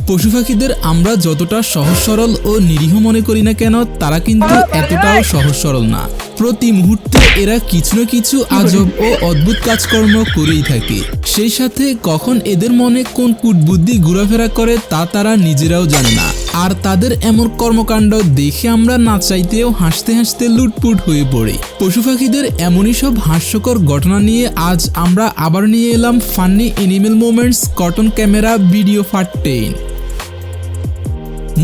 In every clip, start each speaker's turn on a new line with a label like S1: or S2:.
S1: পশু পাখিদের আমরা যতটা সহজ সরল ও নিরীহ মনে করি না কেন, তারা কিন্তু এতটাও সহজ সরল না। প্রতি মুহূর্তে এরা কিছু না কিছু আজব ও অদ্ভুত কাজকর্ম করেই থাকে। সেই সাথে কখন এদের মনে কোন কূটবুদ্ধি ঘোরাফেরা করে তা তারা নিজেরাও জানে না। আর তাদের এমন কর্মকাণ্ড দেখে আমরা না চাইতেও হাসতে হাসতে লুটপুট হয়ে পড়ি। পশু পাখিদের এমনই সব হাস্যকর ঘটনা নিয়ে আজ আমরা আবার নিয়ে এলাম funny animal moments caught on camera video part 10।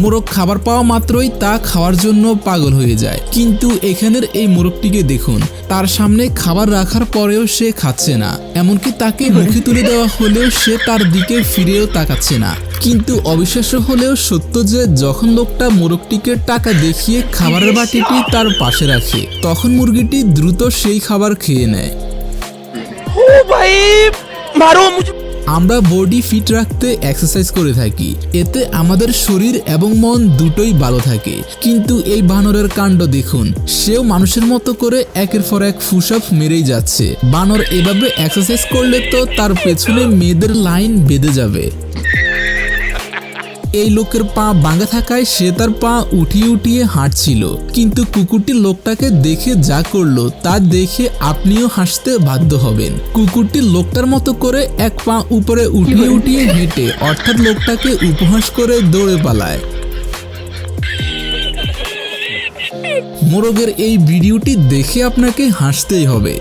S1: মোরগ খাবার পাওয়া মাত্রই তা খাওয়ার জন্য পাগল হয়ে যায়, কিন্তু এখানের এই মোরগটিকে দেখুন, তার সামনে খাবার রাখার পরেও সে খাচ্ছে না। এমনকি তাকে মুখে তুলে দেওয়া হলেও সে তার দিকে ফিরেও তাকাচ্ছে না। কিন্তু অবিশ্বাস্য হলেও সত্য যে যখন লোকটা মোরগটিকে টাকা দেখিয়ে খাবারের বাটিটি তার পাশে রাখে, তখন মুরগিটি দ্রুত সেই খাবার খেয়ে নেয়। আমরা বডি ফিট রাখতে এক্সারসাইজ করে থাকি, এতে আমাদের শরীর এবং মন দুটোই ভালো থাকে। কিন্তু এই বানরের কাণ্ড দেখুন, সেও মানুষের মতো করে একের পর এক পুশ আপ মেরেই যাচ্ছে। বানর এভাবে এক্সারসাইজ করলে তো তার পেছনে মেয়েদের লাইন বেঁধে যাবে। এই লোকের পা ভাঙা থাকায় সে তার পা উঠিয়ে উঠিয়ে হাঁটছিল, কিন্তু কুকুরটি লোকটাকে দেখে যা করলো তা দেখে আপনিও হাসতে বাধ্য হবেন। কুকুরটি লোকটার মতো করে এক পা উপরে উঠিয়ে উঠিয়ে হেঁটে অর্থাৎ লোকটাকে উপহাস করে দৌড়ে পালায়। মোরগের এই ভিডিওটি দেখে আপনাকে হাসতেই হবে।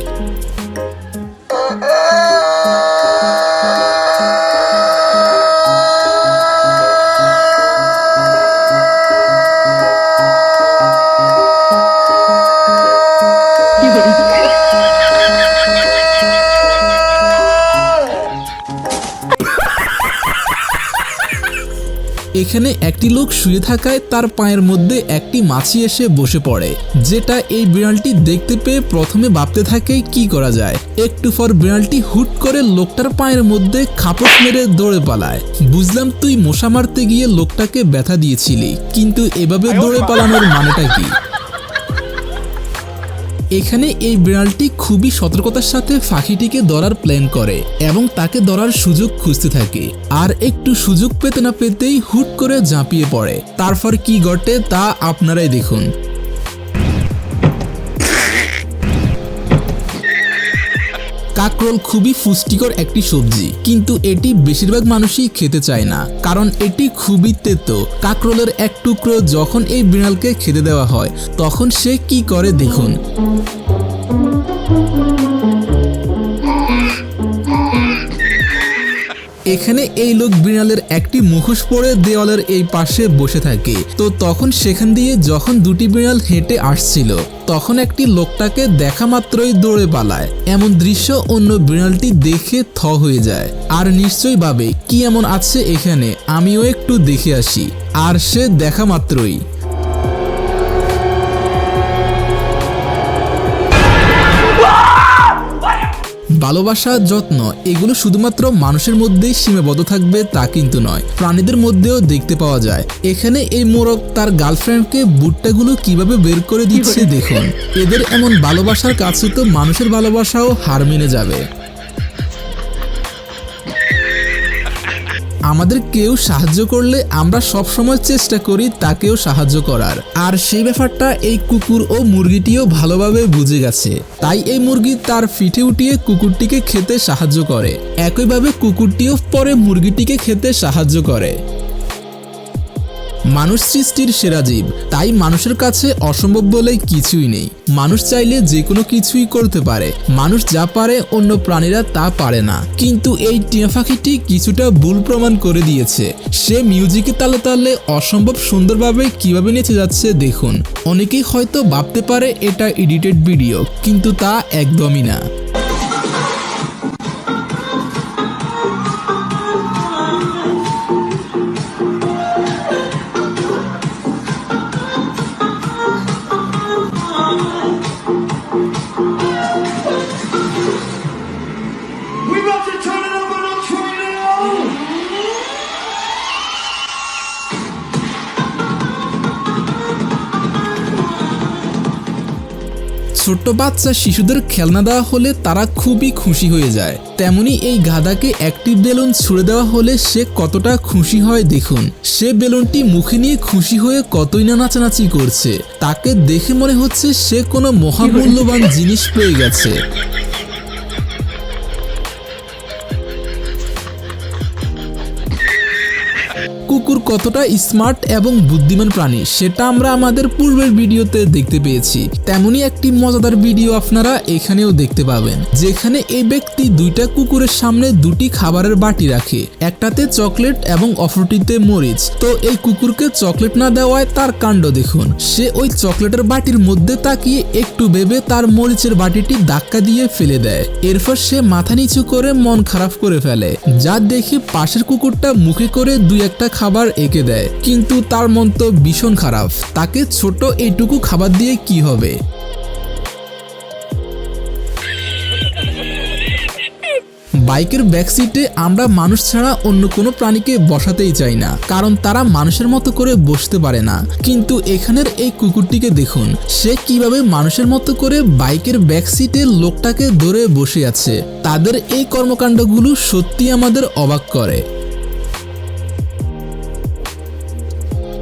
S1: এখানে একটি লোক শুয়ে থাকায় তার পায়ের মধ্যে একটি মাছি এসে বসে পড়ে, যেটা এই বিড়ালটি দেখতে পেয়ে প্রথমে ভাবতে থাকে কি করা যায়। একটু পর বিড়ালটি হুট করে লোকটার পায়ের মধ্যে খাপড় মেরে দৌড়ে পালায়। বুঝলাম তুই মশা মারতে গিয়ে লোকটাকে ব্যথা দিয়েছিলি, কিন্তু এভাবে দৌড়ে পালানোর মানেটা কি? এখানে এই বিড়ালটি খুবই সতর্কতার সাথে পাখিটিকে ধরার প্ল্যান করে এবং তাকে ধরার সুযোগ খুঁজতে থাকে। আর একটু সুযোগ পেতে না পেতেই হুট করে ঝাঁপিয়ে পড়ে। তারপর কি ঘটে তা আপনারাই দেখুন। কাঁকরোল খুবই পুষ্টিকর একটি সবজি, কিন্তু এটি বেশিরভাগ মানুষই খেতে চায় না, কারণ এটি খুবই তেতো। কাঁকরোলের এক টুকরো যখন এই বিড়ালকে খেতে দেওয়া হয়, তখন সে কি করে দেখুন। এখানে এই লোক বিড়ালের একটি মুখোশ পরে দেওয়ালের এই পাশে বসে থাকে। তো তখন সেখান দিয়ে যখন দুটি বিড়াল হেঁটে আসছিল, তখন একটি লোকটাকে দেখা মাত্রই দৌড়ে পালায়। এমন দৃশ্য অন্য বিড়ালটি দেখে থ হয়ে যায় আর নিশ্চয়ই ভাবে কি এমন আছে এখানে, আমিও একটু দেখে আসি। আর সে দেখা মাত্রই ভালোবাসা, যত্ন এগুলো শুধুমাত্র মানুষের মধ্যেই সীমাবদ্ধ থাকবে তা কিন্তু নয়, প্রাণীদের মধ্যেও দেখতে পাওয়া যায়। এখানে এই মোরগ তার গার্লফ্রেন্ডকে বুট্টাগুলো কিভাবে বের করে দিচ্ছে দেখুন। এদের এমন ভালোবাসার কাছে তো মানুষের ভালোবাসাও হার মেনে যাবে। আমাদের কেউ সাহায্য করলে আমরা সবসময় চেষ্টা করি তাকেও সাহায্য করার, আর সেই ব্যাপারটা এই কুকুর ও মুরগিটিও ভালোভাবে বুঝে গেছে। তাই এই মুরগি তার পিঠে উঠিয়ে কুকুরটিকে খেতে সাহায্য করে, একইভাবে কুকুরটিও পরে মুরগিটিকে খেতে সাহায্য করে। মানুষ সৃষ্টির সেরা জীব, তাই মানুষের কাছে অসম্ভব বলে কিছুই নেই। মানুষ চাইলে যে কোনো কিছুই করতে পারে। মানুষ যা পারে অন্য প্রাণীরা তা পারে না। কিন্তু এই টিয়া পাখিটি কিছুটা ভুল প্রমাণ করে দিয়েছে। সে মিউজিকের তালে তালে অসম্ভব সুন্দরভাবে কিভাবে নেচে যাচ্ছে দেখুন। অনেকেই হয়তো ভাবতে পারে এটা এডিটেড ভিডিও, কিন্তু তা একদমই না। ছোট্ট বাচ্চা শিশুদের খেলনা দেওয়া হলে তারা খুবই খুশি হয়ে যায়, তেমনি এই গাধাকে একটি বেলুন ছুড়ে দেওয়া হলে সে কতটা খুশি হয় দেখুন। সে বেলুনটি মুখে নিয়ে খুশি হয়ে কতই না নাচানাচি করছে। তাকে দেখে মনে হচ্ছে সে কোনো মহামূল্যবান জিনিস পেয়ে গেছে। কুকুর কতটা স্মার্ট এবং বুদ্ধিমান প্রাণী সেটা আমরা আমাদের পূর্বের ভিডিওতে দেখতে পেয়েছি। তেমনি একটি মজাদার ভিডিও আপনারা এখানেও দেখতে পাবেন, যেখানে এই ব্যক্তি দুইটা কুকুরের সামনে দুটি খাবারের বাটি রাখে, একটাতে চকলেট এবং অপরটিতে মরিচ। তো এই কুকুরকে চকলেট না দেওয়ায় তার কাণ্ড দেখুন। সে ওই চকলেটের বাটির মধ্যে তাকিয়ে একটু ভেবে তার মরিচের বাটিটি ধাক্কা দিয়ে ফেলে দেয়। এরপর সে মাথা নিচু করে মন খারাপ করে ফেলে, যা দেখে পাশের কুকুরটা মুখে করে দুই একটা খাবার এঁকে দেয়। কিন্তু তার মন তো ভীষণ খারাপ, তাকে ছোট এইটুকু খাবার দিয়ে কি হবে। বাইকের ব্যাক সিটে আমরা মানুষ ছাড়া অন্য কোনো প্রাণীকে বসাতেই চাই না, কারণ তারা মানুষের মতো করে বসতে পারে না। কিন্তু এখানের এই কুকুরটিকে দেখুন, সে কিভাবে মানুষের মতো করে বাইকের ব্যাক সিটে লোকটাকে ধরে বসে আছে। তাদের এই কর্মকাণ্ডগুলো সত্যি আমাদের অবাক করে।